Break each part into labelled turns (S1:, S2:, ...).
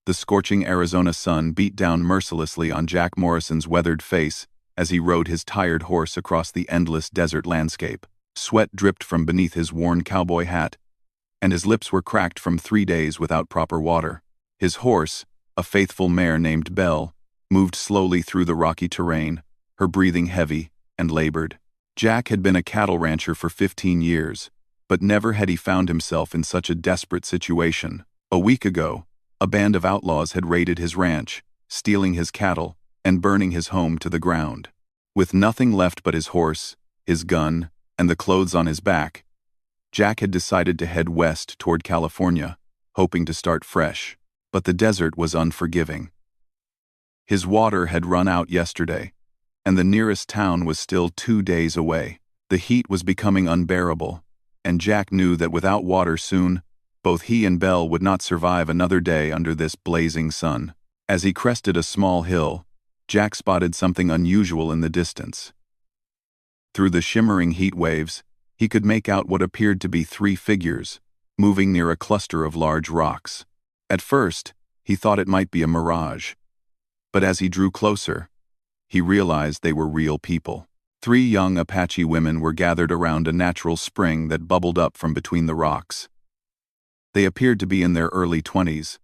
S1: The scorching Arizona sun beat down mercilessly on Jack Morrison's weathered face as he rode his tired horse across the endless desert landscape. Sweat dripped from beneath his worn cowboy hat, and his lips were cracked from 3 days without proper water. His horse, a faithful mare named Belle, moved slowly through the rocky terrain, her breathing heavy and labored. Jack had been a cattle rancher for 15 years, but never had he found himself in such a desperate situation. A week ago, a band of outlaws had raided his ranch, stealing his cattle and burning his home to the ground. With nothing left but his horse, his gun, and the clothes on his back, Jack had decided to head west toward California, hoping to start fresh. But the desert was unforgiving. His water had run out yesterday, and the nearest town was still 2 days away. The heat was becoming unbearable, and Jack knew that without water soon, both he and Belle would not survive another day under this blazing sun. As he crested a small hill, Jack spotted something unusual in the distance. Through the shimmering heat waves, he could make out what appeared to be 3 figures, moving near a cluster of large rocks. At first, he thought it might be a mirage. But as he drew closer, he realized they were real people. 3 young Apache women were gathered around a natural spring that bubbled up from between the rocks. They appeared to be in their early 20s,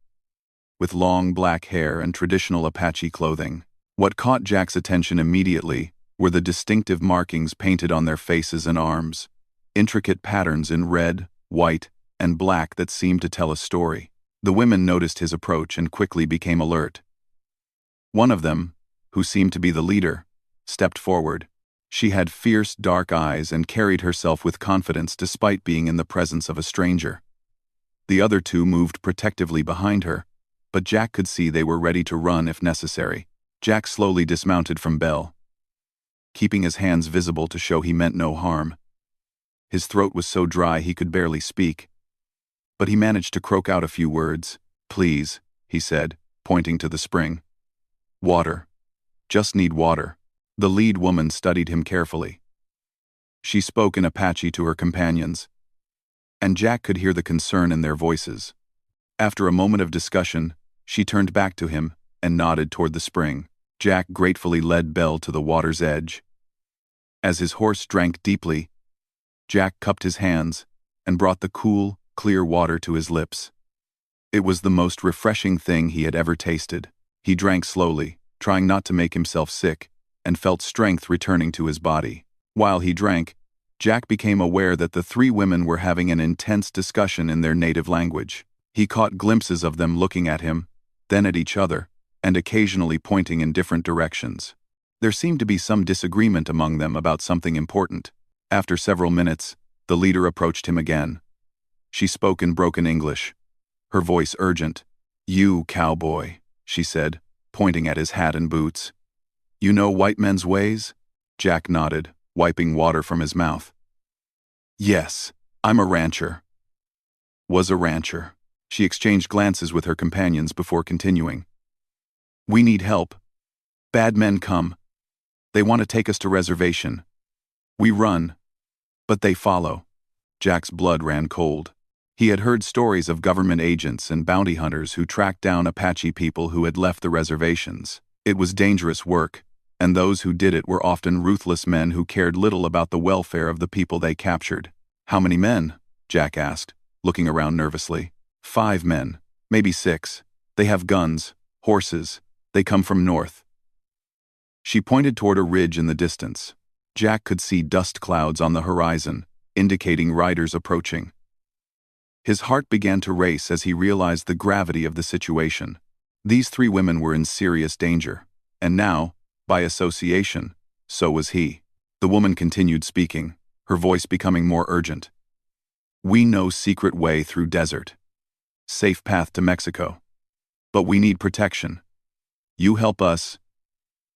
S1: with long black hair and traditional Apache clothing. What caught Jack's attention immediately were the distinctive markings painted on their faces and arms, intricate patterns in red, white, and black that seemed to tell a story. The women noticed his approach and quickly became alert. One of them, who seemed to be the leader, stepped forward. She had fierce, dark eyes and carried herself with confidence despite being in the presence of a stranger. The other 2 moved protectively behind her, but Jack could see they were ready to run if necessary. Jack slowly dismounted from Belle, keeping his hands visible to show he meant no harm. His throat was so dry he could barely speak, but he managed to croak out a few words. "Please," he said, pointing to the spring. "Water. Just need water." The lead woman studied him carefully. She spoke in Apache to her companions, and Jack could hear the concern in their voices. After a moment of discussion, she turned back to him and nodded toward the spring. Jack gratefully led Belle to the water's edge. As his horse drank deeply, Jack cupped his hands and brought the cool, clear water to his lips. It was the most refreshing thing he had ever tasted. He drank slowly, trying not to make himself sick, and felt strength returning to his body. While he drank, Jack became aware that the 3 women were having an intense discussion in their native language. He caught glimpses of them looking at him, then at each other, and occasionally pointing in different directions. There seemed to be some disagreement among them about something important. After several minutes, the leader approached him again. She spoke in broken English, her voice urgent. "You, cowboy," she said, pointing at his hat and boots. "You know white men's ways?" Jack nodded, wiping water from his mouth. "Yes, I'm a rancher." Was a rancher. She exchanged glances with her companions before continuing. "We need help. Bad men come. They want to take us to reservation. We run, but they follow." Jack's blood ran cold. He had heard stories of government agents and bounty hunters who tracked down Apache people who had left the reservations. It was dangerous work, and those who did it were often ruthless men who cared little about the welfare of the people they captured. "How many men?" Jack asked, looking around nervously. 5 men, maybe 6. They have guns, horses. They come from north." She pointed toward a ridge in the distance. Jack could see dust clouds on the horizon, indicating riders approaching. His heart began to race as he realized the gravity of the situation. These 3 women were in serious danger, and now, by association, so was he. The woman continued speaking, her voice becoming more urgent. "We know secret way through desert. Safe path to Mexico. But we need protection. You help us,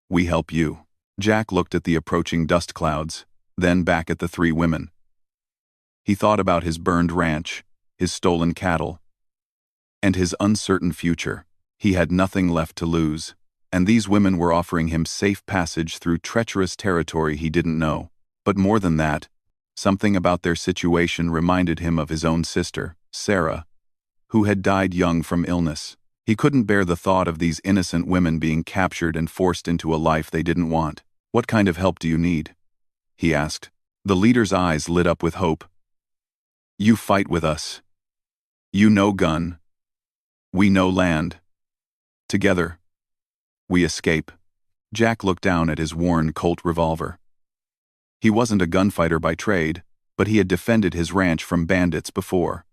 S1: we help you." Jack looked at the approaching dust clouds, then back at the 3 women. He thought about his burned ranch, his stolen cattle, and his uncertain future. He had nothing left to lose, and these women were offering him safe passage through treacherous territory he didn't know. But more than that, something about their situation reminded him of his own sister, Sarah, who had died young from illness. He couldn't bear the thought of these innocent women being captured and forced into a life they didn't want. "What kind of help do you need?" he asked. The leader's eyes lit up with hope. "You fight with us. You know gun. We know land. Together, we escape." Jack looked down at his worn Colt revolver. He wasn't a gunfighter by trade, but he had defended his ranch from bandits before.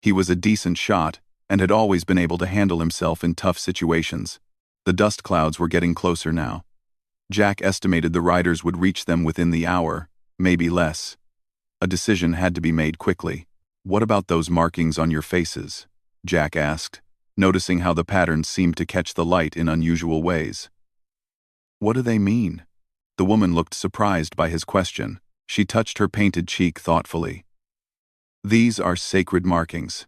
S1: He was a decent shot and had always been able to handle himself in tough situations. The dust clouds were getting closer now. Jack estimated the riders would reach them within the hour, maybe less. A decision had to be made quickly. "What about those markings on your faces?" Jack asked, noticing how the patterns seemed to catch the light in unusual ways. "What do they mean?" The woman looked surprised by his question. She touched her painted cheek thoughtfully. "These are sacred markings.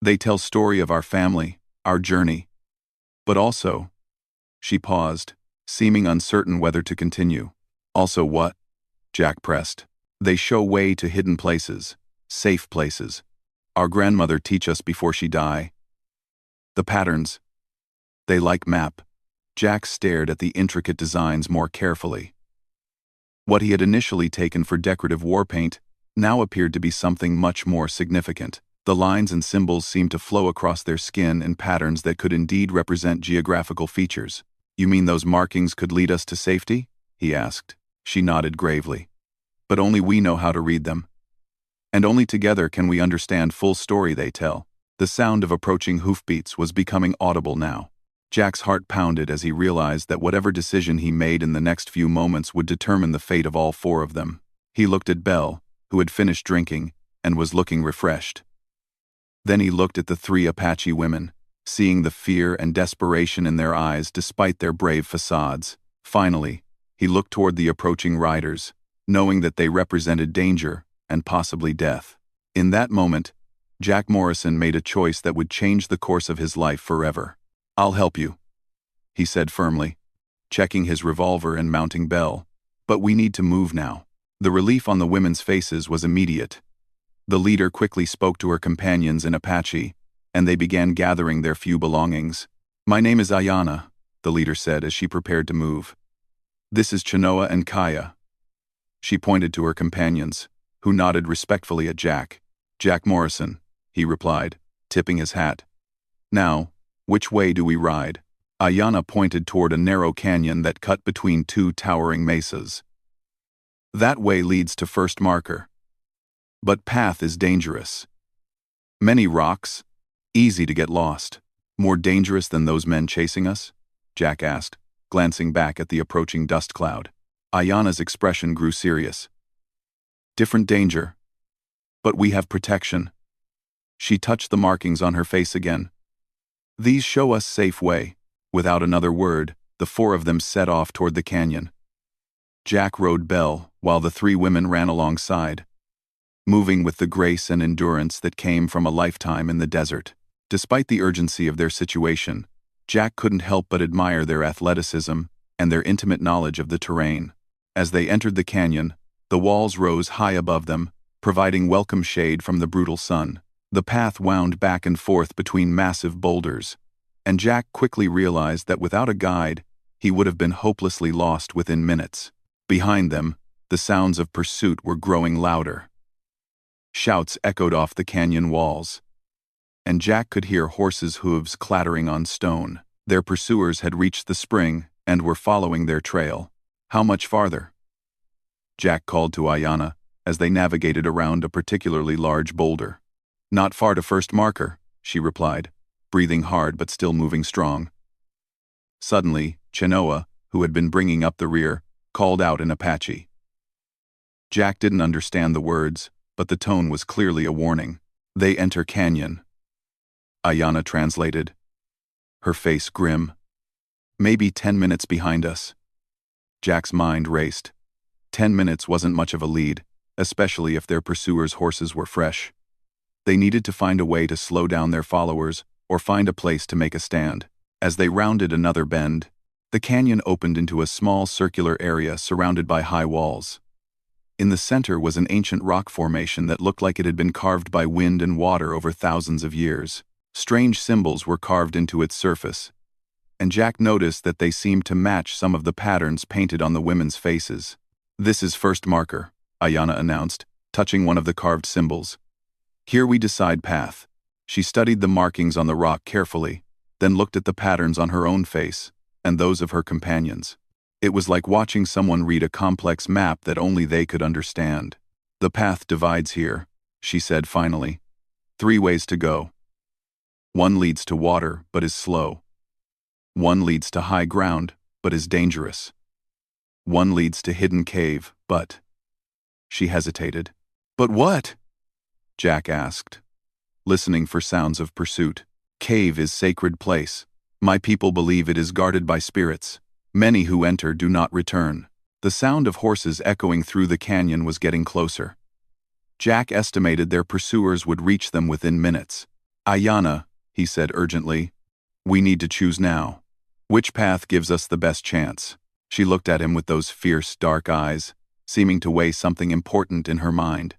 S1: They tell story of our family, our journey. But also—" She paused, seeming uncertain whether to continue. "Also what?" Jack pressed. "They show way to hidden places, safe places. Our grandmother teach us before she die. The patterns, they like map." Jack stared at the intricate designs more carefully. What he had initially taken for decorative war paint now appeared to be something much more significant. The lines and symbols seemed to flow across their skin in patterns that could indeed represent geographical features. "You mean those markings could lead us to safety?" he asked. She nodded gravely. "But only we know how to read them. And only together can we understand full story they tell." The sound of approaching hoofbeats was becoming audible now. Jack's heart pounded as he realized that whatever decision he made in the next few moments would determine the fate of all four of them. He looked at Belle, who had finished drinking, and was looking refreshed. Then he looked at the three Apache women, seeing the fear and desperation in their eyes despite their brave facades. Finally, he looked toward the approaching riders, knowing that they represented danger and possibly death. In that moment, Jack Morrison made a choice that would change the course of his life forever. "I'll help you," he said firmly, checking his revolver and mounting Belle. "But we need to move now." The relief on the women's faces was immediate. The leader quickly spoke to her companions in Apache, and they began gathering their few belongings. "My name is Ayana," the leader said as she prepared to move. "This is Chenoa and Kaya." She pointed to her companions, who nodded respectfully at Jack. "Jack Morrison," he replied, tipping his hat. "Now, which way do we ride?" Ayana pointed toward a narrow canyon that cut between two towering mesas. "That way leads to first marker. But path is dangerous. Many rocks, easy to get lost." "More dangerous than those men chasing us?" Jack asked, glancing back at the approaching dust cloud. Ayana's expression grew serious. "Different danger. But we have protection." She touched the markings on her face again. "These show us safe way." Without another word, the four of them set off toward the canyon. Jack rode Belle, while the three women ran alongside, moving with the grace and endurance that came from a lifetime in the desert. Despite the urgency of their situation, Jack couldn't help but admire their athleticism and their intimate knowledge of the terrain. As they entered the canyon, the walls rose high above them, providing welcome shade from the brutal sun. The path wound back and forth between massive boulders, and Jack quickly realized that without a guide, he would have been hopelessly lost within minutes. Behind them, the sounds of pursuit were growing louder. Shouts echoed off the canyon walls, and Jack could hear horses' hooves clattering on stone. Their pursuers had reached the spring and were following their trail. "How much farther?" Jack called to Ayana as they navigated around a particularly large boulder. "Not far to first marker," she replied, breathing hard but still moving strong. Suddenly, Chenoa, who had been bringing up the rear, called out in Apache. Jack didn't understand the words, but the tone was clearly a warning. "They enter canyon," Ayana translated, her face grim. "Maybe 10 minutes behind us." Jack's mind raced. 10 minutes wasn't much of a lead, especially if their pursuers' horses were fresh. They needed to find a way to slow down their followers or find a place to make a stand. As they rounded another bend, the canyon opened into a small circular area surrounded by high walls. In the center was an ancient rock formation that looked like it had been carved by wind and water over thousands of years. Strange symbols were carved into its surface, and Jack noticed that they seemed to match some of the patterns painted on the women's faces. "This is first marker," Ayana announced, touching one of the carved symbols. "Here we decide path." She studied the markings on the rock carefully, then looked at the patterns on her own face and those of her companions. It was like watching someone read a complex map that only they could understand. "The path divides here," she said finally. "3 ways to go. One leads to water, but is slow. One leads to high ground, but is dangerous. One leads to hidden cave, but—" She hesitated. "But what?" Jack asked, listening for sounds of pursuit. "Cave is sacred place. My people believe it is guarded by spirits. Many who enter do not return." The sound of horses echoing through the canyon was getting closer. Jack estimated their pursuers would reach them within minutes. "Ayana," he said urgently, "we need to choose now. Which path gives us the best chance?" She looked at him with those fierce, dark eyes, seeming to weigh something important in her mind.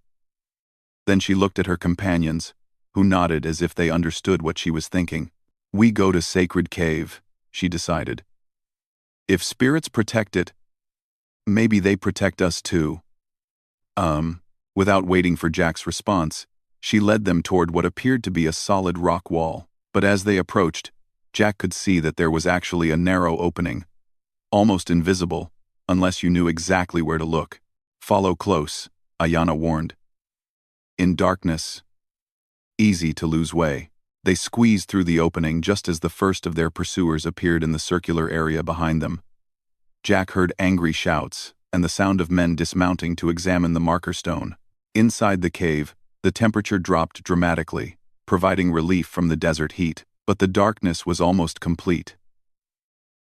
S1: Then she looked at her companions, who nodded as if they understood what she was thinking. "We go to Sacred Cave," she decided. "If spirits protect it, maybe they protect us too." Without waiting for Jack's response, she led them toward what appeared to be a solid rock wall. But as they approached, Jack could see that there was actually a narrow opening, almost invisible, unless you knew exactly where to look. "Follow close," Ayana warned. In darkness, easy to lose way. They squeezed through the opening just as the first of their pursuers appeared in the circular area behind them. Jack heard angry shouts and the sound of men dismounting to examine the marker stone. Inside the cave, the temperature dropped dramatically, providing relief from the desert heat, but the darkness was almost complete.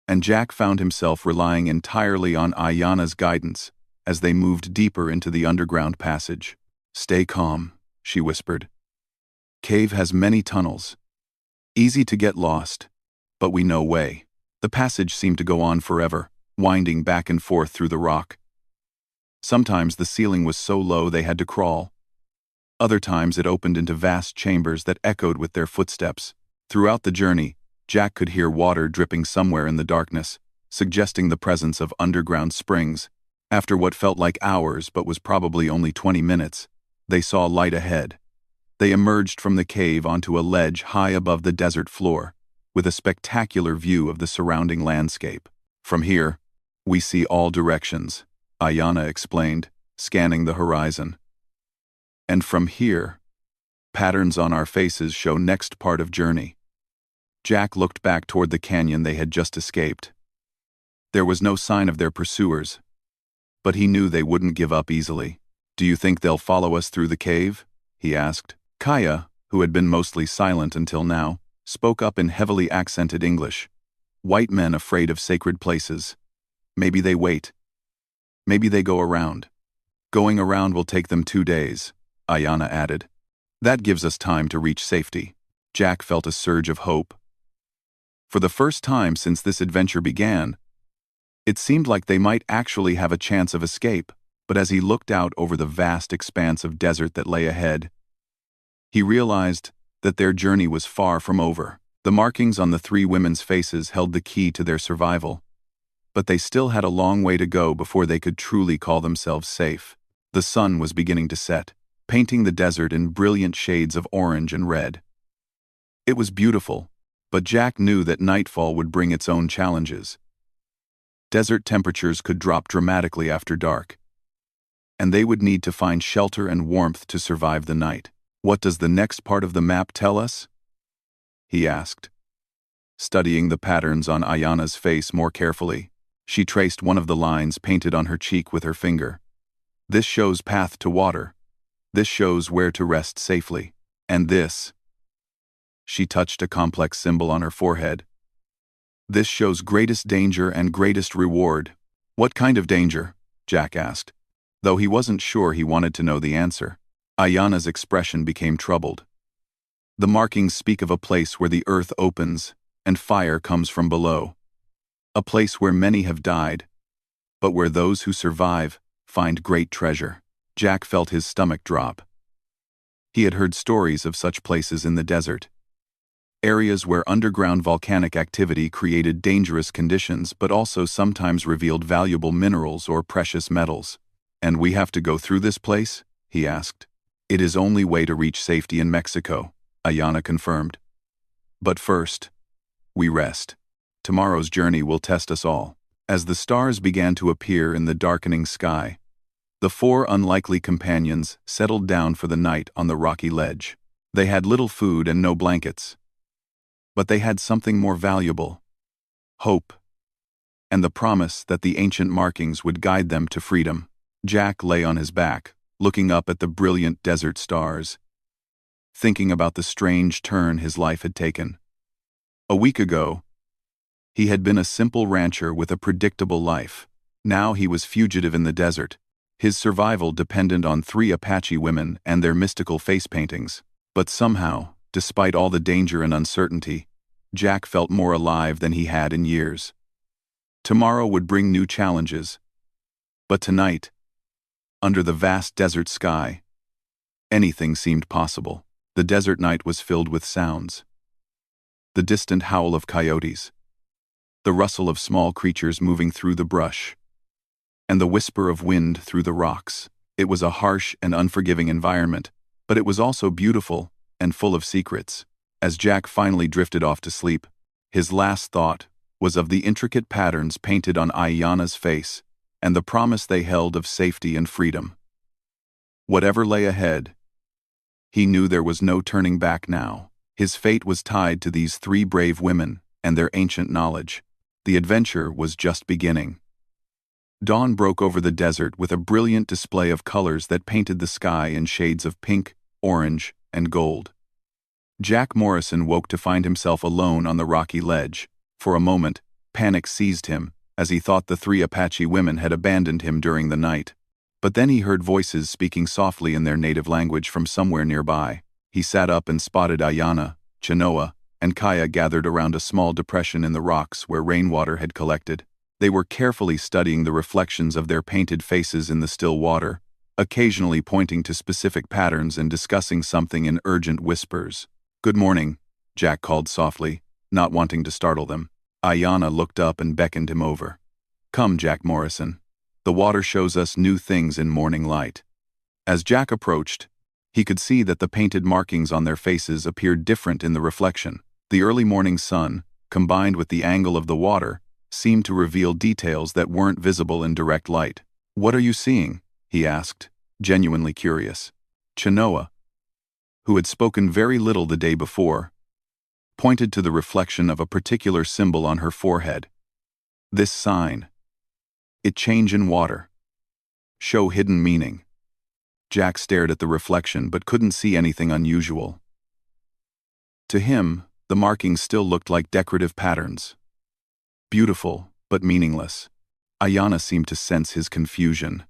S1: And Jack found himself relying entirely on Ayana's guidance as they moved deeper into the underground passage. "Stay calm," she whispered. "Cave has many tunnels. Easy to get lost, but we know way." The passage seemed to go on forever, winding back and forth through the rock. Sometimes the ceiling was so low they had to crawl. Other times it opened into vast chambers that echoed with their footsteps. Throughout the journey, Jack could hear water dripping somewhere in the darkness, suggesting the presence of underground springs. After what felt like hours but was probably only 20 minutes, they saw light ahead. They emerged from the cave onto a ledge high above the desert floor, with a spectacular view of the surrounding landscape. "From here, we see all directions," Ayana explained, scanning the horizon. "And from here, patterns on our faces show next part of journey." Jack looked back toward the canyon they had just escaped. There was no sign of their pursuers, but he knew they wouldn't give up easily. "Do you think they'll follow us through the cave?" he asked. Kaya, who had been mostly silent until now, spoke up in heavily accented English. "White men afraid of sacred places. Maybe they wait. Maybe they go around. Going around will take them 2 days," Ayana added. "That gives us time to reach safety." Jack felt a surge of hope. For the first time since this adventure began, it seemed like they might actually have a chance of escape, but as he looked out over the vast expanse of desert that lay ahead, he realized that their journey was far from over. The markings on the 3 women's faces held the key to their survival, but they still had a long way to go before they could truly call themselves safe. The sun was beginning to set, painting the desert in brilliant shades of orange and red. It was beautiful, but Jack knew that nightfall would bring its own challenges. Desert temperatures could drop dramatically after dark, and they would need to find shelter and warmth to survive the night. "What does the next part of the map tell us?" he asked, studying the patterns on Ayana's face more carefully. She traced one of the lines painted on her cheek with her finger. "This shows path to water. This shows where to rest safely. And this—" she touched a complex symbol on her forehead. "This shows greatest danger and greatest reward." "What kind of danger?" Jack asked, though he wasn't sure he wanted to know the answer. Ayana's expression became troubled. "The markings speak of a place where the earth opens and fire comes from below. A place where many have died, but where those who survive find great treasure." Jack felt his stomach drop. He had heard stories of such places in the desert, areas where underground volcanic activity created dangerous conditions but also sometimes revealed valuable minerals or precious metals. "And we have to go through this place?" he asked. "It is only way to reach safety in Mexico," Ayana confirmed. "But first, we rest. Tomorrow's journey will test us all." As the stars began to appear in the darkening sky, the four unlikely companions settled down for the night on the rocky ledge. They had little food and no blankets. But they had something more valuable: hope, and the promise that the ancient markings would guide them to freedom. Jack lay on his back, looking up at the brilliant desert stars, thinking about the strange turn his life had taken. A week ago, he had been a simple rancher with a predictable life. Now he was fugitive in the desert, his survival dependent on 3 Apache women and their mystical face paintings. But somehow, despite all the danger and uncertainty, Jack felt more alive than he had in years. Tomorrow would bring new challenges. But tonight, under the vast desert sky, anything seemed possible. The desert night was filled with sounds. The distant howl of coyotes, the rustle of small creatures moving through the brush, and the whisper of wind through the rocks. It was a harsh and unforgiving environment, but it was also beautiful and full of secrets. As Jack finally drifted off to sleep, his last thought was of the intricate patterns painted on Ayana's face and the promise they held of safety and freedom. Whatever lay ahead, he knew there was no turning back now. His fate was tied to these 3 brave women and their ancient knowledge. The adventure was just beginning. Dawn broke over the desert with a brilliant display of colors that painted the sky in shades of pink, orange, and gold. Jack Morrison woke to find himself alone on the rocky ledge. For a moment, panic seized him, as he thought the 3 Apache women had abandoned him during the night. But then he heard voices speaking softly in their native language from somewhere nearby. He sat up and spotted Ayana, Chenoa, and Kaya gathered around a small depression in the rocks where rainwater had collected. They were carefully studying the reflections of their painted faces in the still water, occasionally pointing to specific patterns and discussing something in urgent whispers. "Good morning," Jack called softly, not wanting to startle them. Ayana looked up and beckoned him over. "Come, Jack Morrison. The water shows us new things in morning light." As Jack approached, he could see that the painted markings on their faces appeared different in the reflection. The early morning sun, combined with the angle of the water, seemed to reveal details that weren't visible in direct light. "What are you seeing?" he asked, genuinely curious. Chenoa, who had spoken very little the day before, pointed to the reflection of a particular symbol on her forehead. "This sign. It change in water. Show hidden meaning." Jack stared at the reflection but couldn't see anything unusual. To him, the markings still looked like decorative patterns. Beautiful, but meaningless. Ayana seemed to sense his confusion.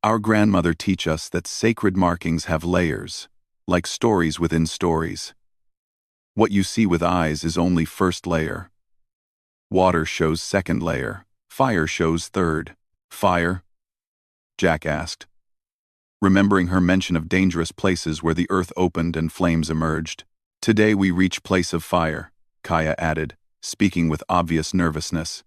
S1: "Our grandmother teach us that sacred markings have layers, like stories within stories. What you see with eyes is only first layer. Water shows second layer. Fire shows third." "Fire?" Jack asked, remembering her mention of dangerous places where the earth opened and flames emerged. "Today we reach place of fire," Kaya added, speaking with obvious nervousness.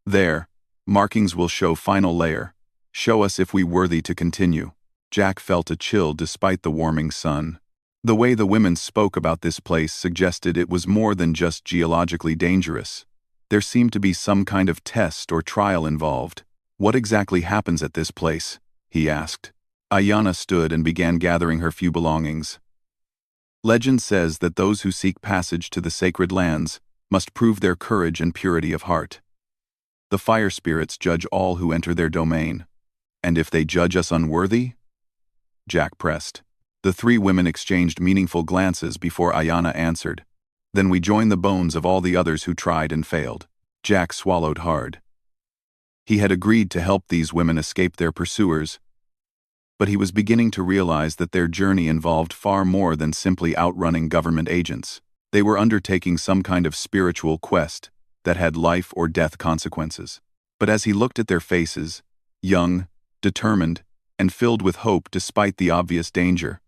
S1: "There, markings will show final layer. Show us if we worthy to continue." Jack felt a chill despite the warming sun. The way the women spoke about this place suggested it was more than just geologically dangerous. There seemed to be some kind of test or trial involved. "What exactly happens at this place?" he asked. Ayana stood and began gathering her few belongings. "Legend says that those who seek passage to the sacred lands must prove their courage and purity of heart. The fire spirits judge all who enter their domain. And if they judge us unworthy?" Jack pressed. The 3 women exchanged meaningful glances before Ayana answered. "Then we join the bones of all the others who tried and failed." Jack swallowed hard. He had agreed to help these women escape their pursuers, but he was beginning to realize that their journey involved far more than simply outrunning government agents. They were undertaking some kind of spiritual quest that had life or death consequences. But as he looked at their faces, young, determined, and filled with hope despite the obvious danger,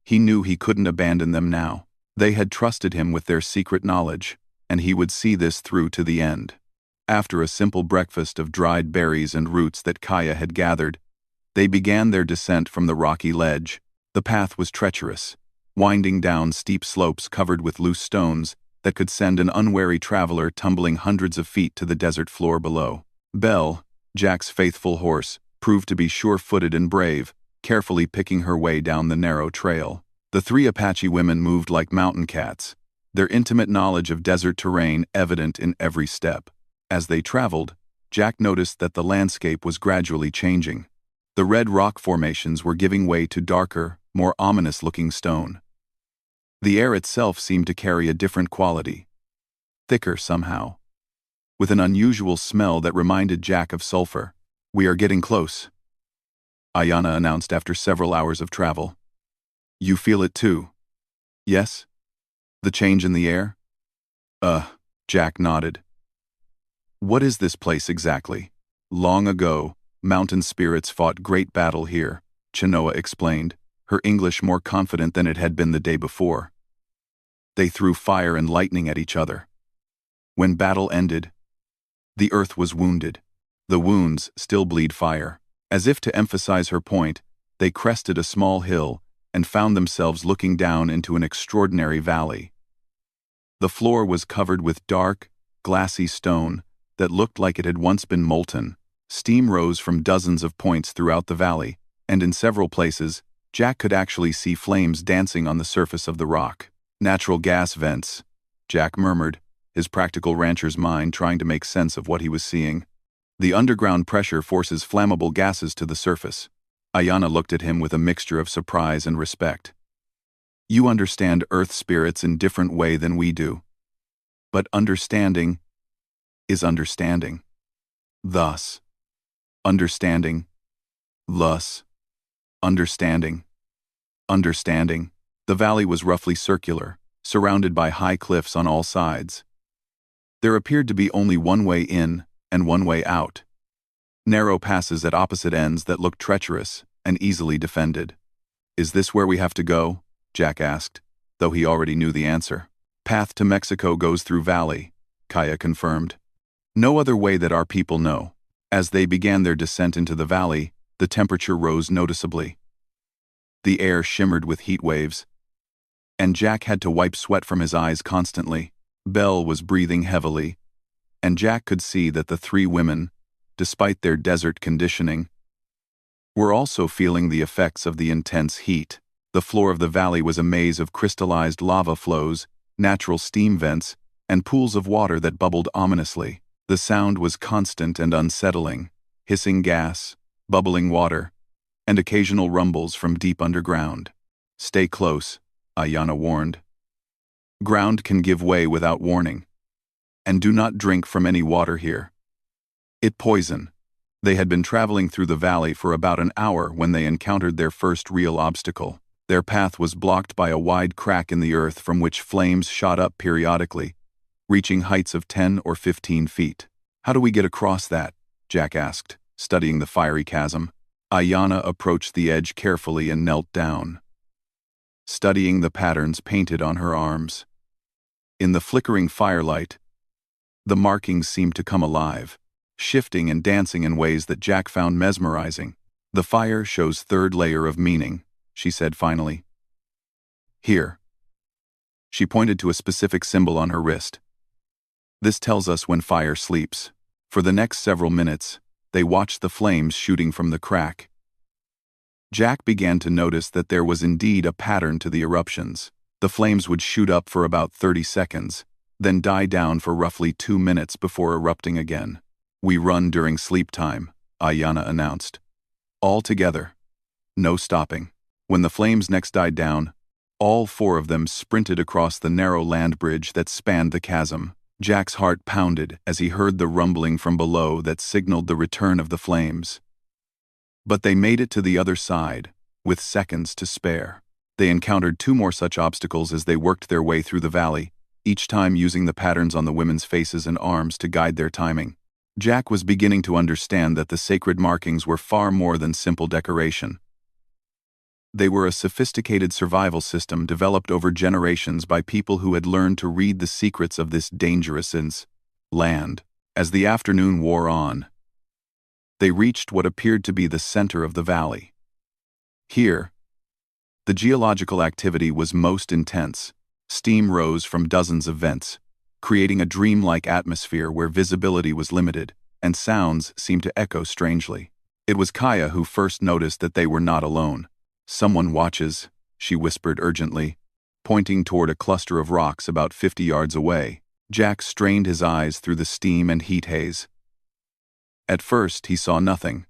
S1: he knew he couldn't abandon them now. They had trusted him with their secret knowledge, and he would see this through to the end. After a simple breakfast of dried berries and roots that Kaya had gathered, they began their descent from the rocky ledge. The path was treacherous, winding down steep slopes covered with loose stones that could send an unwary traveler tumbling hundreds of feet to the desert floor below. Belle, Jack's faithful horse, proved to be sure-footed and brave, carefully picking her way down the narrow trail. The three Apache women moved like mountain cats, their intimate knowledge of desert terrain evident in every step. As they traveled, Jack noticed that the landscape was gradually changing. The red rock formations were giving way to darker, more ominous-looking stone. The air itself seemed to carry a different quality, thicker somehow, with an unusual smell that reminded Jack of sulfur. "We are getting close," Ayana announced after several hours of travel. "You feel it too?" "Yes? The change in the air?" Jack nodded. "What is this place exactly?" "Long ago, mountain spirits fought great battle here," Chenoa explained, her English more confident than it had been the day before. "They threw fire and lightning at each other. When battle ended, the earth was wounded. The wounds still bleed fire." As if to emphasize her point, they crested a small hill and found themselves looking down into an extraordinary valley. The floor was covered with dark, glassy stone that looked like it had once been molten. Steam rose from dozens of points throughout the valley, and in several places, Jack could actually see flames dancing on the surface of the rock. "Natural gas vents," Jack murmured, his practical rancher's mind trying to make sense of what he was seeing. "The underground pressure forces flammable gases to the surface." Ayana looked at him with a mixture of surprise and respect. "You understand earth spirits in different way than we do. But understanding is understanding. Thus, understanding. Thus, understanding. Understanding." The valley was roughly circular, surrounded by high cliffs on all sides. There appeared to be only one way in and one way out. Narrow passes at opposite ends that looked treacherous and easily defended. "Is this where we have to go?" Jack asked, though he already knew the answer. "Path to Mexico goes through valley," Kaya confirmed. "No other way that our people know." As they began their descent into the valley, the temperature rose noticeably. The air shimmered with heat waves, and Jack had to wipe sweat from his eyes constantly. Belle was breathing heavily, and Jack could see that the three women, despite their desert conditioning, were also feeling the effects of the intense heat. The floor of the valley was a maze of crystallized lava flows, natural steam vents, and pools of water that bubbled ominously. The sound was constant and unsettling, hissing gas, bubbling water, and occasional rumbles from deep underground. "Stay close," Ayana warned. "Ground can give way without warning. And do not drink from any water here. It poison." They had been traveling through the valley for about an hour when they encountered their first real obstacle. Their path was blocked by a wide crack in the earth from which flames shot up periodically, reaching heights of 10 or 15 feet. "How do we get across that?" Jack asked, studying the fiery chasm. Ayana approached the edge carefully and knelt down, studying the patterns painted on her arms. In the flickering firelight, the markings seemed to come alive, shifting and dancing in ways that Jack found mesmerizing. "The fire shows third layer of meaning," she said finally. "Here." She pointed to a specific symbol on her wrist. "This tells us when fire sleeps." For the next several minutes, they watched the flames shooting from the crack. Jack began to notice that there was indeed a pattern to the eruptions. The flames would shoot up for about 30 seconds, then die down for roughly 2 minutes before erupting again. "We run during sleep time," Ayana announced. "All together. No stopping." When the flames next died down, all 4 of them sprinted across the narrow land bridge that spanned the chasm. Jack's heart pounded as he heard the rumbling from below that signaled the return of the flames. But they made it to the other side, with seconds to spare. They encountered 2 more such obstacles as they worked their way through the valley, each time using the patterns on the women's faces and arms to guide their timing. Jack was beginning to understand that the sacred markings were far more than simple decoration. They were a sophisticated survival system developed over generations by people who had learned to read the secrets of this dangerous land. As the afternoon wore on, they reached what appeared to be the center of the valley. Here, the geological activity was most intense. Steam rose from dozens of vents, creating a dreamlike atmosphere where visibility was limited, and sounds seemed to echo strangely. It was Kaya who first noticed that they were not alone. "Someone watches," she whispered urgently, pointing toward a cluster of rocks about 50 yards away. Jack strained his eyes through the steam and heat haze. At first, he saw nothing.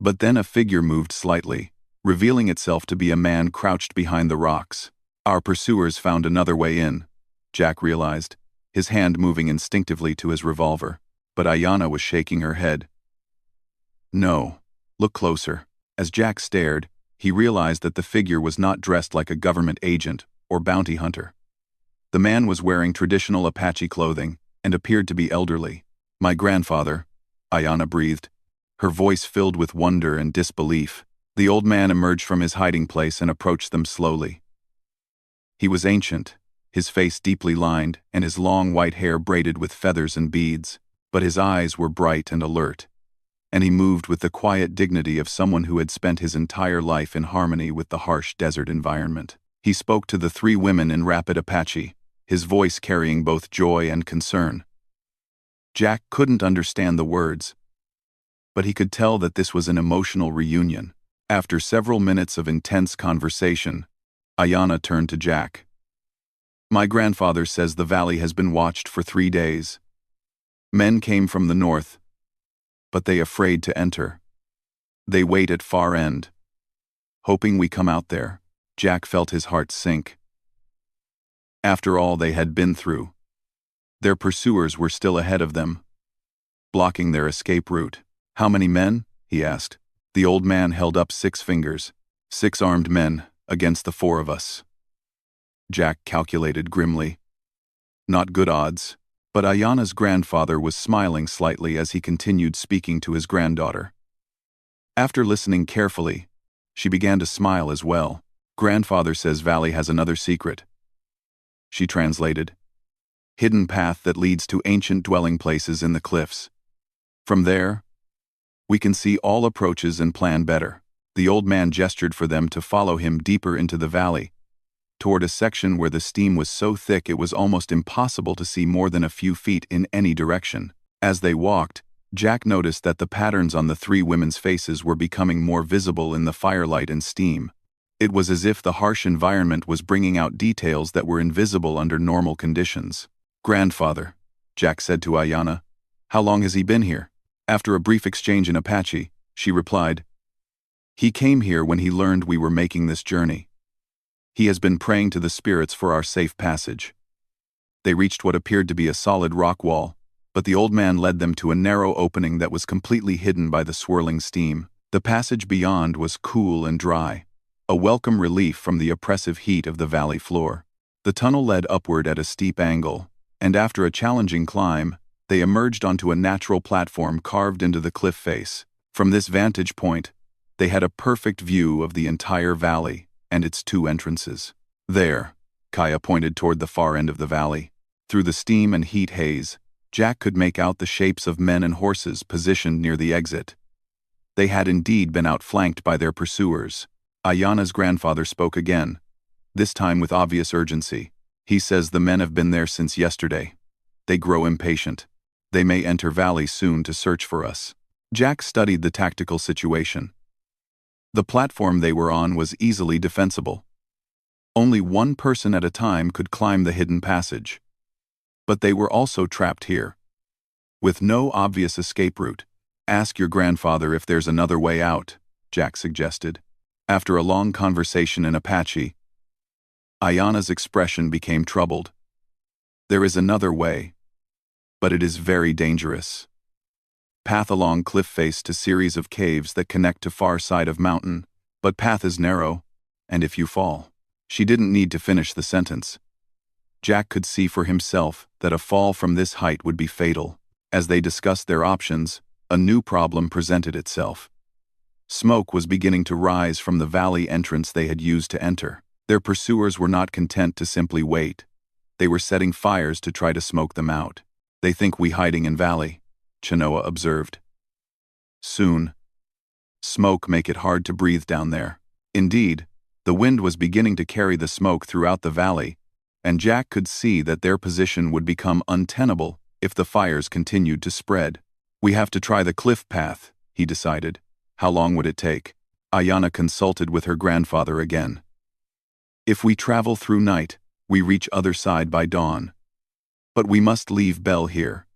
S1: But then a figure moved slightly, revealing itself to be a man crouched behind the rocks. Our pursuers found another way in, Jack realized, his hand moving instinctively to his revolver. But Ayanna was shaking her head. "No, look closer." As Jack stared, he realized that the figure was not dressed like a government agent or bounty hunter. The man was wearing traditional Apache clothing and appeared to be elderly. "My grandfather," Ayanna breathed, her voice filled with wonder and disbelief. The old man emerged from his hiding place and approached them slowly. He was ancient, his face deeply lined and his long white hair braided with feathers and beads, but his eyes were bright and alert, and he moved with the quiet dignity of someone who had spent his entire life in harmony with the harsh desert environment. He spoke to the three women in rapid Apache, his voice carrying both joy and concern. Jack couldn't understand the words, but he could tell that this was an emotional reunion. After several minutes of intense conversation, Ayanna turned to Jack. "My grandfather says the valley has been watched for 3 days. Men came from the north, but they afraid to enter. They wait at far end, hoping we come out there." Jack felt his heart sink. After all they had been through, their pursuers were still ahead of them, blocking their escape route. "How many men?" he asked. The old man held up 6 fingers. 6 armed men against the 4 of us. Jack calculated grimly. Not good odds. But Ayanna's grandfather was smiling slightly as he continued speaking to his granddaughter. After listening carefully, she began to smile as well. "Grandfather says valley has another secret," she translated. "Hidden path that leads to ancient dwelling places in the cliffs. From there, we can see all approaches and plan better." The old man gestured for them to follow him deeper into the valley, toward a section where the steam was so thick it was almost impossible to see more than a few feet in any direction. As they walked, Jack noticed that the patterns on the 3 women's faces were becoming more visible in the firelight and steam. It was as if the harsh environment was bringing out details that were invisible under normal conditions. "Grandfather," Jack said to Ayanna, "how long has he been here?" After a brief exchange in Apache, she replied, "He came here when he learned we were making this journey. He has been praying to the spirits for our safe passage." They reached what appeared to be a solid rock wall, but the old man led them to a narrow opening that was completely hidden by the swirling steam. The passage beyond was cool and dry, a welcome relief from the oppressive heat of the valley floor. The tunnel led upward at a steep angle, and after a challenging climb, they emerged onto a natural platform carved into the cliff face. From this vantage point, they had a perfect view of the entire valley and its 2 entrances. "There," Kaya pointed toward the far end of the valley. Through the steam and heat haze, Jack could make out the shapes of men and horses positioned near the exit. They had indeed been outflanked by their pursuers. Ayanna's grandfather spoke again, this time with obvious urgency. "He says the men have been there since yesterday. They grow impatient. They may enter valley soon to search for us." Jack studied the tactical situation. The platform they were on was easily defensible. Only 1 person at a time could climb the hidden passage. But they were also trapped here, with no obvious escape route. "Ask your grandfather if there's another way out," Jack suggested. After a long conversation in Apache, Ayanna's expression became troubled. "There is another way, but it is very dangerous. Path along cliff face to series of caves that connect to far side of mountain, but path is narrow, and if you fall." She didn't need to finish the sentence. Jack could see for himself that a fall from this height would be fatal. As they discussed their options, a new problem presented itself. Smoke was beginning to rise from the valley entrance they had used to enter. Their pursuers were not content to simply wait. They were setting fires to try to smoke them out. "They think we hiding in valley," Chenoa observed. "Soon. Smoke make it hard to breathe down there." Indeed, the wind was beginning to carry the smoke throughout the valley, and Jack could see that their position would become untenable if the fires continued to spread. "We have to try the cliff path," he decided. "How long would it take?" Ayana consulted with her grandfather again. "If we travel through night, we reach other side by dawn. But we must leave Bell here.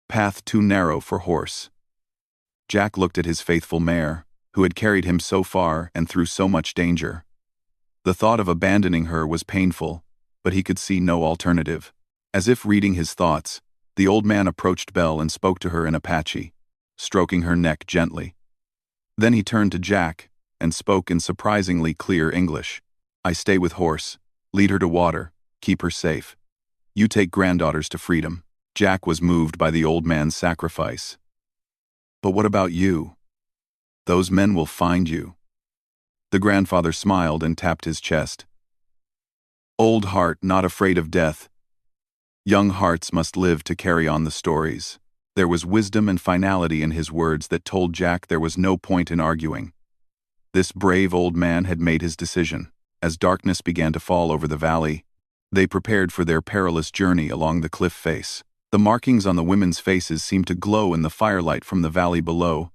S1: Path too narrow for horse." Jack looked at his faithful mare, who had carried him so far and through so much danger. The thought of abandoning her was painful, but he could see no alternative. As if reading his thoughts, the old man approached Belle and spoke to her in Apache, stroking her neck gently. Then he turned to Jack and spoke in surprisingly clear English. "I stay with horse, lead her to water, keep her safe. You take granddaughters to freedom." Jack was moved by the old man's sacrifice. "But what about you? Those men will find you." The grandfather smiled and tapped his chest. "Old heart not afraid of death. Young hearts must live to carry on the stories." There was wisdom and finality in his words that told Jack there was no point in arguing. This brave old man had made his decision. As darkness began to fall over the valley, they prepared for their perilous journey along the cliff face. The markings on the women's faces seemed to glow in the firelight from the valley below,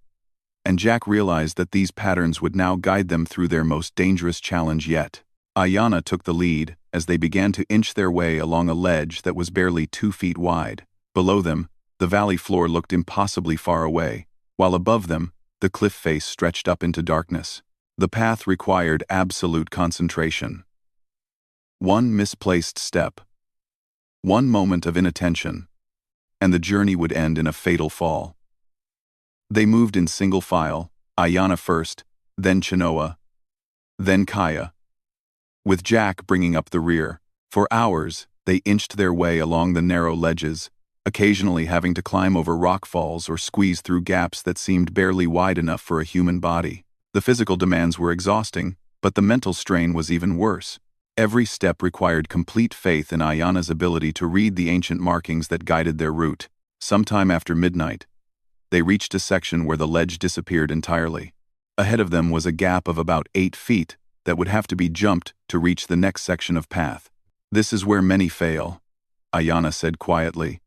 S1: and Jack realized that these patterns would now guide them through their most dangerous challenge yet. Ayana took the lead as they began to inch their way along a ledge that was barely 2 feet wide. Below them, the valley floor looked impossibly far away, while above them, the cliff face stretched up into darkness. The path required absolute concentration. One misplaced step, one moment of inattention, and the journey would end in a fatal fall. They moved in single file, Ayana first, then Chenoa, then Kaya, with Jack bringing up the rear. For hours, they inched their way along the narrow ledges, occasionally having to climb over rock falls or squeeze through gaps that seemed barely wide enough for a human body. The physical demands were exhausting, but the mental strain was even worse. Every step required complete faith in Ayana's ability to read the ancient markings that guided their route. Sometime after midnight, they reached a section where the ledge disappeared entirely. Ahead of them was a gap of about 8 feet that would have to be jumped to reach the next section of path. "This is where many fail," Ayana said quietly.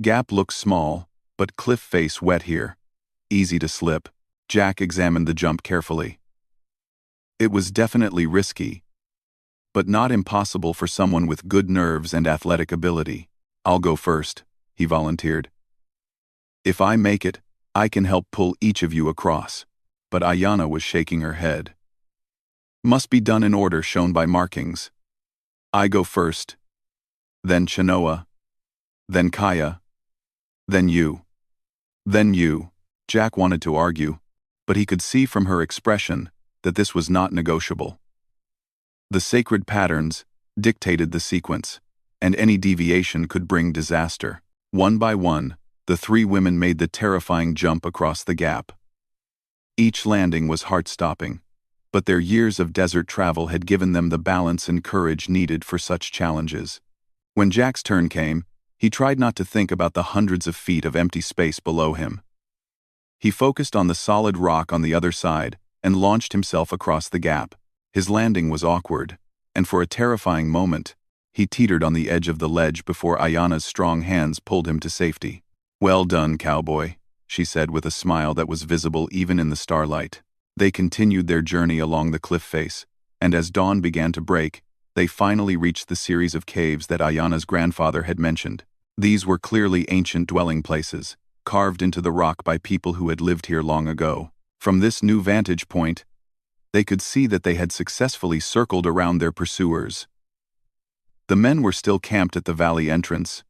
S1: "Gap looks small, but cliff face wet here. Easy to slip." Jack examined the jump carefully. It was definitely risky, but not impossible for someone with good nerves and athletic ability. "I'll go first," he volunteered. "If I make it, I can help pull each of you across." But Ayana was shaking her head. "Must be done in order shown by markings. I go first, then Chenoa, then Kaya, then you, then you." Jack wanted to argue, but he could see from her expression that this was not negotiable. The sacred patterns dictated the sequence, and any deviation could bring disaster. One by one, the 3 women made the terrifying jump across the gap. Each landing was heart-stopping, but their years of desert travel had given them the balance and courage needed for such challenges. When Jack's turn came, he tried not to think about the hundreds of feet of empty space below him. He focused on the solid rock on the other side and launched himself across the gap. His landing was awkward, and for a terrifying moment, he teetered on the edge of the ledge before Ayana's strong hands pulled him to safety. "Well done, cowboy," she said with a smile that was visible even in the starlight. They continued their journey along the cliff face, and as dawn began to break, they finally reached the series of caves that Ayana's grandfather had mentioned. These were clearly ancient dwelling places, carved into the rock by people who had lived here long ago. From this new vantage point, they could see that they had successfully circled around their pursuers. The men were still camped at the valley entrance,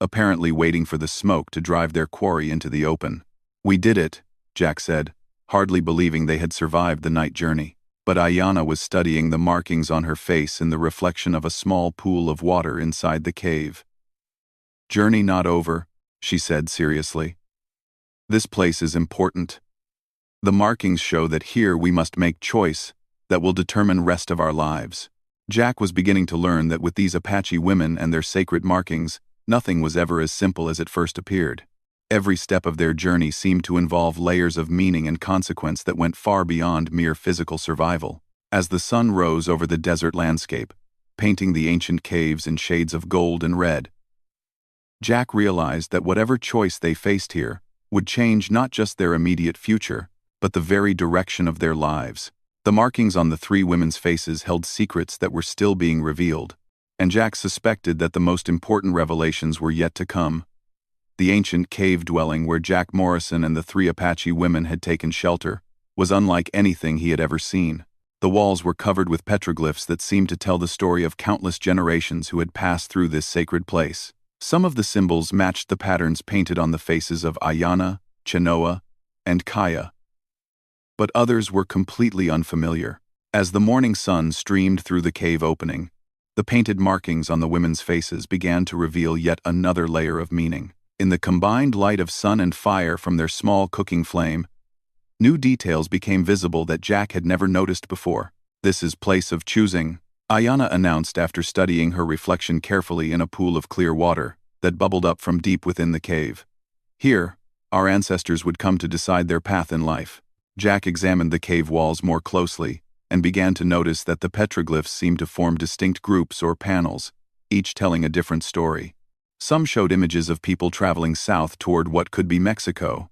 S1: apparently waiting for the smoke to drive their quarry into the open. "We did it," Jack said, hardly believing they had survived the night journey. But Ayana was studying the markings on her face in the reflection of a small pool of water inside the cave. "Journey not over," she said seriously. "This place is important. The markings show that here we must make choice that will determine rest of our lives. Jack was beginning to learn that with these Apache women and their sacred markings, nothing was ever as simple as it first appeared. Every step of their journey seemed to involve layers of meaning and consequence that went far beyond mere physical survival. As the sun rose over the desert landscape, painting the ancient caves in shades of gold and red, Jack realized that whatever choice they faced here would change not just their immediate future, but the very direction of their lives. The markings on the three women's faces held secrets that were still being revealed, and Jack suspected that the most important revelations were yet to come. The ancient cave dwelling where Jack Morrison and the three Apache women had taken shelter was unlike anything he had ever seen. The walls were covered with petroglyphs that seemed to tell the story of countless generations who had passed through this sacred place. Some of the symbols matched the patterns painted on the faces of Ayana, Chenoa, and Kaya, but others were completely unfamiliar. As the morning sun streamed through the cave opening, the painted markings on the women's faces began to reveal yet another layer of meaning. In the combined light of sun and fire from their small cooking flame, new details became visible that Jack had never noticed before. "This is place of choosing," Ayana announced after studying her reflection carefully in a pool of clear water that bubbled up from deep within the cave. "Here, our ancestors would come to decide their path in life." Jack examined the cave walls more closely and began to notice that the petroglyphs seemed to form distinct groups or panels, each telling a different story. Some showed images of people traveling south toward what could be Mexico.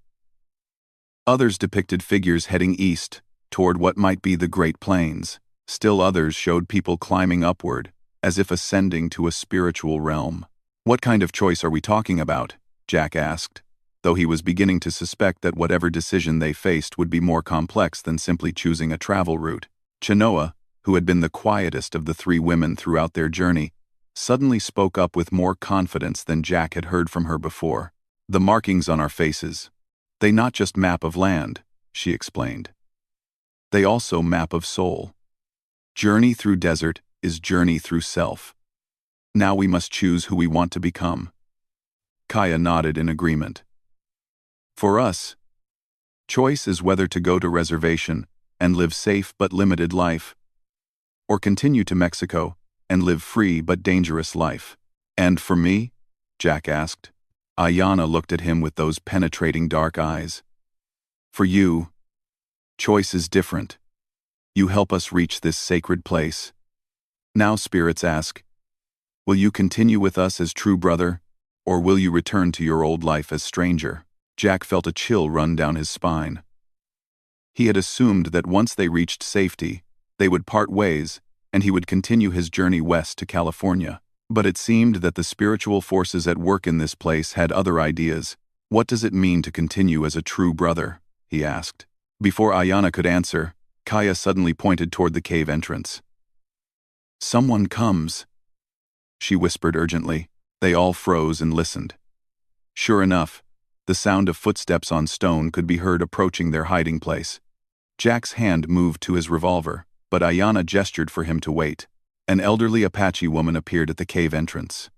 S1: Others depicted figures heading east toward what might be the Great Plains. Still others showed people climbing upward, as if ascending to a spiritual realm. "What kind of choice are we talking about?" Jack asked, though he was beginning to suspect that whatever decision they faced would be more complex than simply choosing a travel route. Chenoa, who had been the quietest of the three women throughout their journey, suddenly spoke up with more confidence than Jack had heard from her before. "The markings on our faces, they not just map of land," she explained. "They also map of soul. Journey through desert is journey through self. Now we must choose who we want to become." Kaya nodded in agreement. "For us, choice is whether to go to reservation and live safe but limited life, or continue to Mexico and live free but dangerous life." "And for me?" Jack asked. Ayana looked at him with those penetrating dark eyes. "For you, choice is different. You help us reach this sacred place. Now spirits ask, will you continue with us as true brother, or will you return to your old life as stranger?" Jack felt a chill run down his spine. He had assumed that once they reached safety, they would part ways, and he would continue his journey west to California. But it seemed that the spiritual forces at work in this place had other ideas. "What does it mean to continue as a true brother?" he asked. Before Ayana could answer, Kaya suddenly pointed toward the cave entrance. "Someone comes," she whispered urgently. They all froze and listened. Sure enough, the sound of footsteps on stone could be heard approaching their hiding place. Jack's hand moved to his revolver, but Ayana gestured for him to wait. An elderly Apache woman appeared at the cave entrance.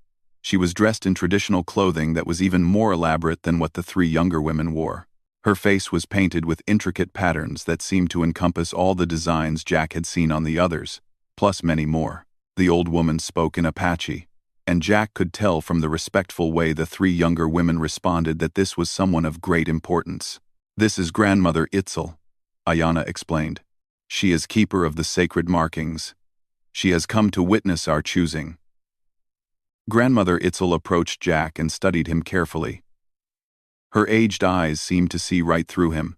S1: She was dressed in traditional clothing that was even more elaborate than what the three younger women wore. Her face was painted with intricate patterns that seemed to encompass all the designs Jack had seen on the others, plus many more. The old woman spoke in Apache, and Jack could tell from the respectful way the three younger women responded that this was someone of great importance. "This is Grandmother Itzel," Ayana explained. "She is keeper of the sacred markings. She has come to witness our choosing." Grandmother Itzel approached Jack and studied him carefully. Her aged eyes seemed to see right through him,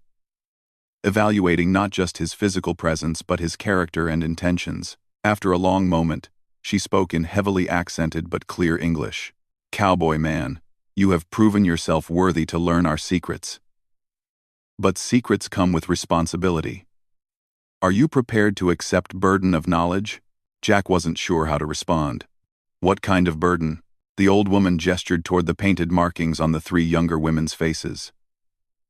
S1: evaluating not just his physical presence but his character and intentions. After a long moment, she spoke in heavily accented but clear English. "Cowboy man, you have proven yourself worthy to learn our secrets. But secrets come with responsibility. Are you prepared to accept burden of knowledge?" Jack wasn't sure how to respond. "What kind of burden?" The old woman gestured toward the painted markings on the three younger women's faces.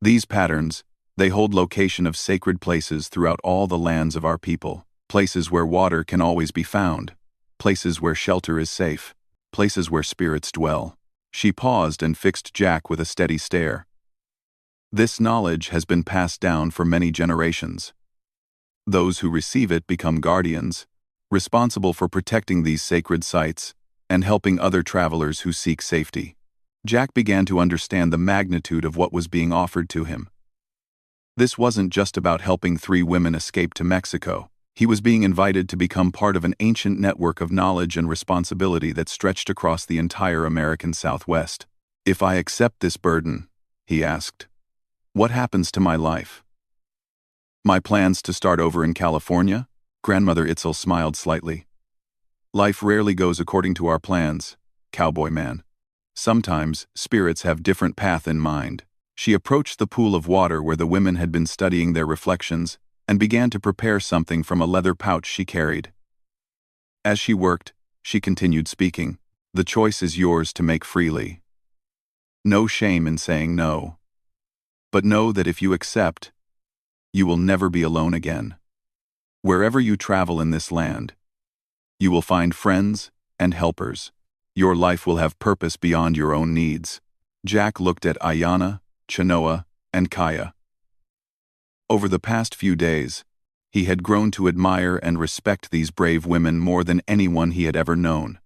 S1: "These patterns, they hold location of sacred places throughout all the lands of our people. Places where water can always be found. Places where shelter is safe. Places where spirits dwell." She paused and fixed Jack with a steady stare. This knowledge has been passed down for many generations. Those who receive it become guardians, responsible for protecting these sacred sites and helping other travelers who seek safety. Jack began to understand the magnitude of what was being offered to him. This wasn't just about helping 3 women escape to Mexico. He was being invited to become part of an ancient network of knowledge and responsibility that stretched across the entire American Southwest. "If I accept this burden," he asked, "what happens to my life?" "My plans to start over in California?" Grandmother Itzel smiled slightly. "Life rarely goes according to our plans, cowboy man. Sometimes, spirits have different path in mind." She approached the pool of water where the women had been studying their reflections and began to prepare something from a leather pouch she carried. As she worked, she continued speaking, "The choice is yours to make freely. No shame in saying no. But know that if you accept, you will never be alone again. Wherever you travel in this land, you will find friends and helpers. Your life will have purpose beyond your own needs." Jack looked at Ayanna, Chenoa, and Kaya. Over the past few days, he had grown to admire and respect these brave women more than anyone he had ever known.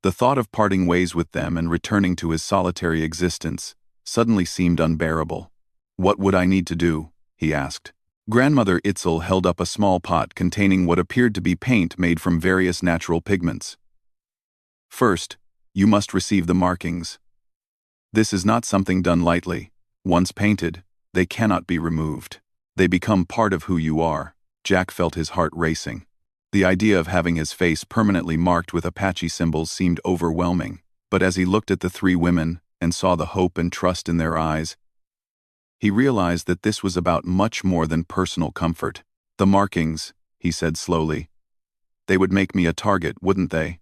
S1: The thought of parting ways with them and returning to his solitary existence suddenly seemed unbearable. "What would I need to do?" he asked. Grandmother Itzel held up a small pot containing what appeared to be paint made from various natural pigments. "First, you must receive the markings. This is not something done lightly. Once painted, they cannot be removed. They become part of who you are." Jack felt his heart racing. The idea of having his face permanently marked with Apache symbols seemed overwhelming, but as he looked at the 3 women and saw the hope and trust in their eyes, he realized that this was about much more than personal comfort. "The markings," he said slowly. "They would make me a target, wouldn't they?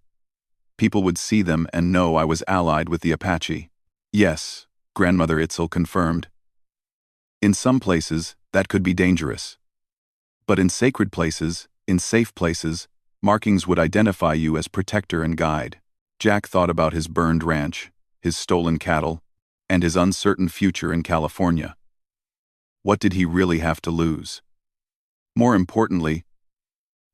S1: People would see them and know I was allied with the Apache." "Yes," Grandmother Itzel confirmed. "In some places, that could be dangerous. But in sacred places, in safe places, markings would identify you as protector and guide." Jack thought about his burned ranch, his stolen cattle, and his uncertain future in California. What did he really have to lose? More importantly,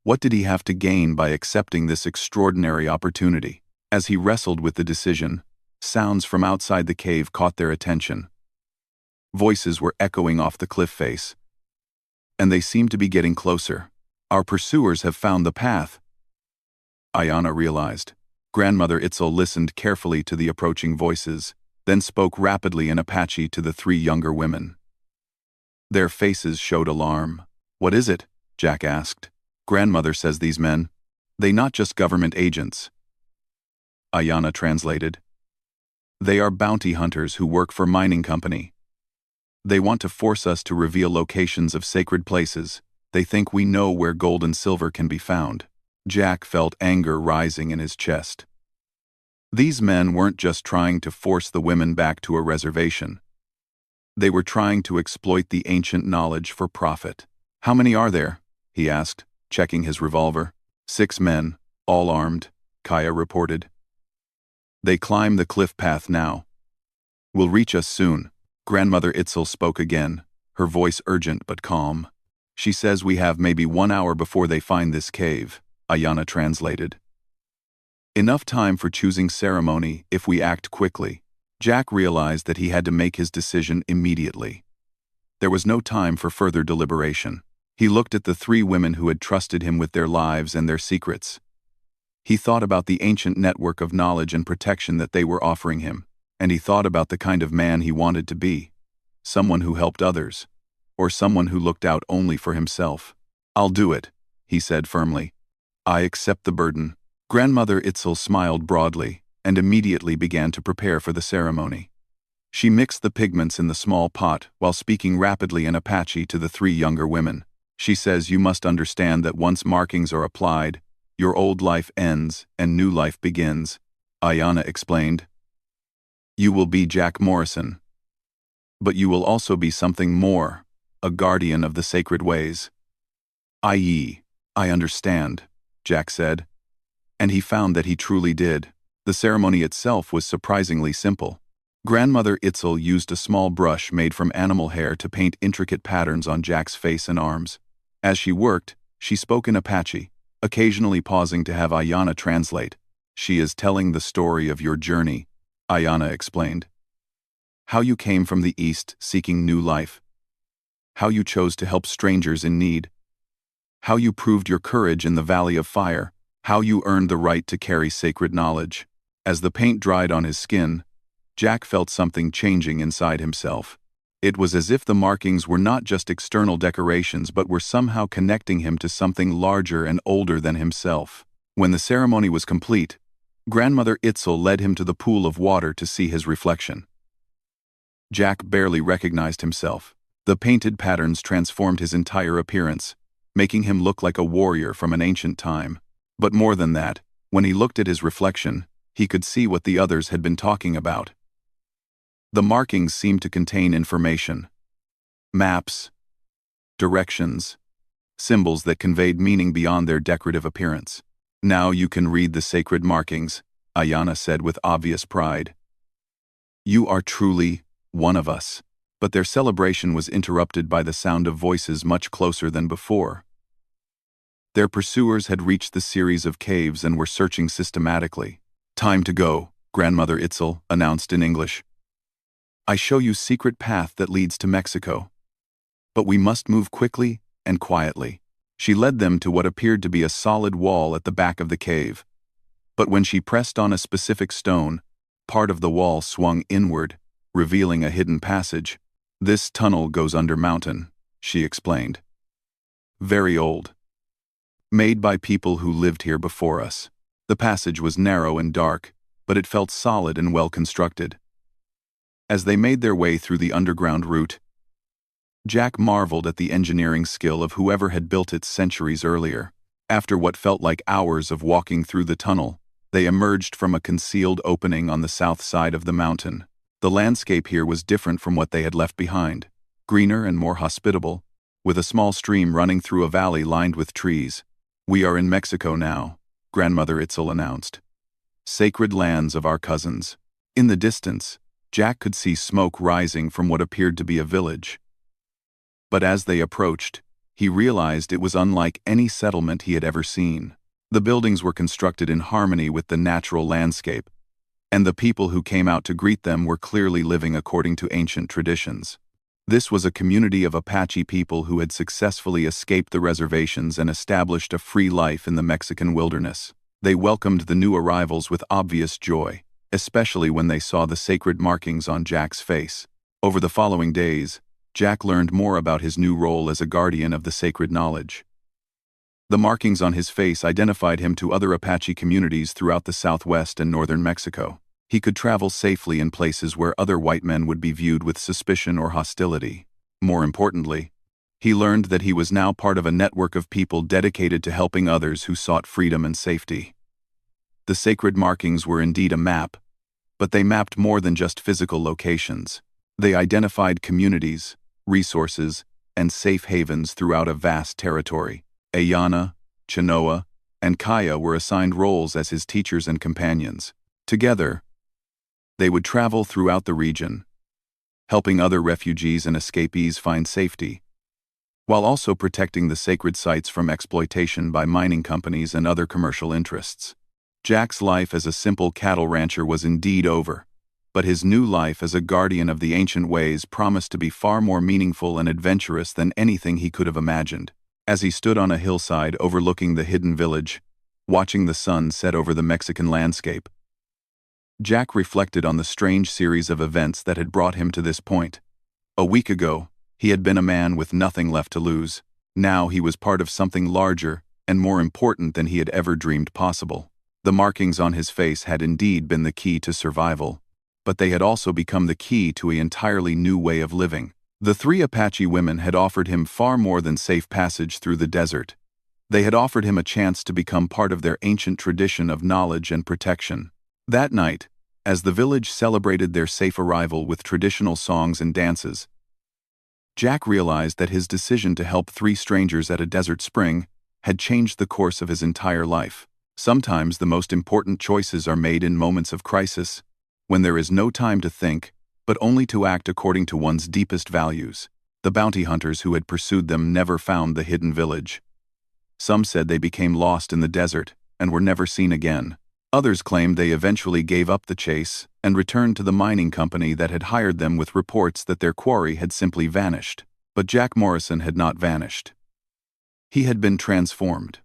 S1: what did he have to gain by accepting this extraordinary opportunity? As he wrestled with the decision, sounds from outside the cave caught their attention. Voices were echoing off the cliff face, and they seemed to be getting closer. "Our pursuers have found the path," Ayanna realized. Grandmother Itzel listened carefully to the approaching voices, then spoke rapidly in Apache to the 3 younger women. Their faces showed alarm. "What is it?" Jack asked. "Grandmother says these men, they not just government agents," Ayanna translated. "They are bounty hunters who work for mining company. They want to force us to reveal locations of sacred places. They think we know where gold and silver can be found." Jack felt anger rising in his chest. These men weren't just trying to force the women back to a reservation. They were trying to exploit the ancient knowledge for profit. "How many are there?" he asked, checking his revolver. 6 men, all armed," Kaya reported. "They climb the cliff path now. Will reach us soon." Grandmother Itzel spoke again, her voice urgent but calm. "She says we have maybe 1 hour before they find this cave," Ayanna translated. "Enough time for choosing ceremony if we act quickly." Jack realized that he had to make his decision immediately. There was no time for further deliberation. He looked at the 3 women who had trusted him with their lives and their secrets. He thought about the ancient network of knowledge and protection that they were offering him, and he thought about the kind of man he wanted to be, someone who helped others, or someone who looked out only for himself. "I'll do it," he said firmly. "I accept the burden." Grandmother Itzel smiled broadly and immediately began to prepare for the ceremony. She mixed the pigments in the small pot while speaking rapidly in Apache to the 3 younger women. "She says you must understand that once markings are applied, your old life ends and new life begins," Ayanna explained. "You will be Jack Morrison. But you will also be something more, a guardian of the sacred ways." "I understand," Jack said. And he found that he truly did. The ceremony itself was surprisingly simple. Grandmother Itzel used a small brush made from animal hair to paint intricate patterns on Jack's face and arms. As she worked, she spoke in Apache, occasionally pausing to have Ayana translate. "She is telling the story of your journey," Ayana explained. "How you came from the East seeking new life. How you chose to help strangers in need. How you proved your courage in the Valley of Fire. How you earned the right to carry sacred knowledge." As the paint dried on his skin, Jack felt something changing inside himself. It was as if the markings were not just external decorations but were somehow connecting him to something larger and older than himself. When the ceremony was complete, Grandmother Itzel led him to the pool of water to see his reflection. Jack barely recognized himself. The painted patterns transformed his entire appearance, making him look like a warrior from an ancient time. But more than that, when he looked at his reflection, he could see what the others had been talking about. The markings seemed to contain information. Maps, directions, symbols that conveyed meaning beyond their decorative appearance. "Now you can read the sacred markings," Ayana said with obvious pride. "You are truly one of us." But their celebration was interrupted by the sound of voices much closer than before. Their pursuers had reached the series of caves and were searching systematically. "Time to go," Grandmother Itzel announced in English. "I show you secret path that leads to Mexico. But we must move quickly and quietly." She led them to what appeared to be a solid wall at the back of the cave. But when she pressed on a specific stone, part of the wall swung inward, revealing a hidden passage. "This tunnel goes under mountain," she explained. "Very old. Made by people who lived here before us." The passage was narrow and dark, but it felt solid and well constructed. As they made their way through the underground route, Jack marveled at the engineering skill of whoever had built it centuries earlier. After what felt like hours of walking through the tunnel, they emerged from a concealed opening on the south side of the mountain. The landscape here was different from what they had left behind, greener and more hospitable, with a small stream running through a valley lined with trees. "We are in Mexico now," Grandmother Itzel announced. "Sacred lands of our cousins." In the distance, Jack could see smoke rising from what appeared to be a village. But as they approached, he realized it was unlike any settlement he had ever seen. The buildings were constructed in harmony with the natural landscape, and the people who came out to greet them were clearly living according to ancient traditions. This was a community of Apache people who had successfully escaped the reservations and established a free life in the Mexican wilderness. They welcomed the new arrivals with obvious joy, especially when they saw the sacred markings on Jack's face. Over the following days, Jack learned more about his new role as a guardian of the sacred knowledge. The markings on his face identified him to other Apache communities throughout the southwest and northern Mexico. He could travel safely in places where other white men would be viewed with suspicion or hostility. More importantly, he learned that he was now part of a network of people dedicated to helping others who sought freedom and safety. The sacred markings were indeed a map, but they mapped more than just physical locations. They identified communities, resources, and safe havens throughout a vast territory. Ayana, Chenoa, and Kaya were assigned roles as his teachers and companions. Together, they would travel throughout the region, helping other refugees and escapees find safety, while also protecting the sacred sites from exploitation by mining companies and other commercial interests. Jack's life as a simple cattle rancher was indeed over, but his new life as a guardian of the ancient ways promised to be far more meaningful and adventurous than anything he could have imagined. As he stood on a hillside overlooking the hidden village, watching the sun set over the Mexican landscape, Jack reflected on the strange series of events that had brought him to this point. A week ago, he had been a man with nothing left to lose. Now he was part of something larger and more important than he had ever dreamed possible. The markings on his face had indeed been the key to survival, but they had also become the key to an entirely new way of living. The three Apache women had offered him far more than safe passage through the desert. They had offered him a chance to become part of their ancient tradition of knowledge and protection. That night, as the village celebrated their safe arrival with traditional songs and dances, Jack realized that his decision to help three strangers at a desert spring had changed the course of his entire life. Sometimes the most important choices are made in moments of crisis, when there is no time to think, but only to act according to one's deepest values. The bounty hunters who had pursued them never found the hidden village. Some said they became lost in the desert and were never seen again. Others claimed they eventually gave up the chase and returned to the mining company that had hired them with reports that their quarry had simply vanished. But Jack Morrison had not vanished. He had been transformed.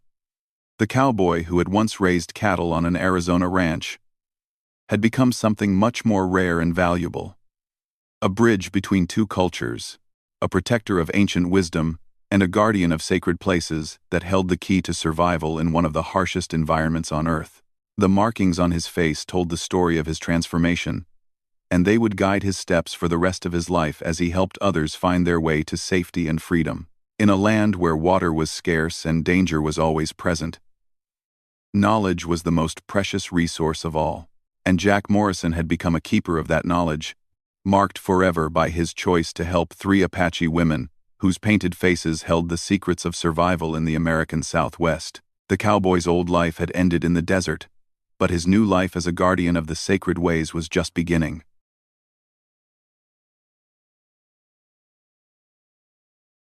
S1: The cowboy who had once raised cattle on an Arizona ranch had become something much more rare and valuable. A bridge between two cultures, a protector of ancient wisdom, and a guardian of sacred places that held the key to survival in one of the harshest environments on Earth. The markings on his face told the story of his transformation, and they would guide his steps for the rest of his life as he helped others find their way to safety and freedom. In a land where water was scarce and danger was always present, knowledge was the most precious resource of all, and Jack Morrison had become a keeper of that knowledge, marked forever by his choice to help 3 Apache women whose painted faces held the secrets of survival in the American Southwest. The cowboy's old life had ended in the desert, but his new life as a guardian of the sacred ways was just beginning.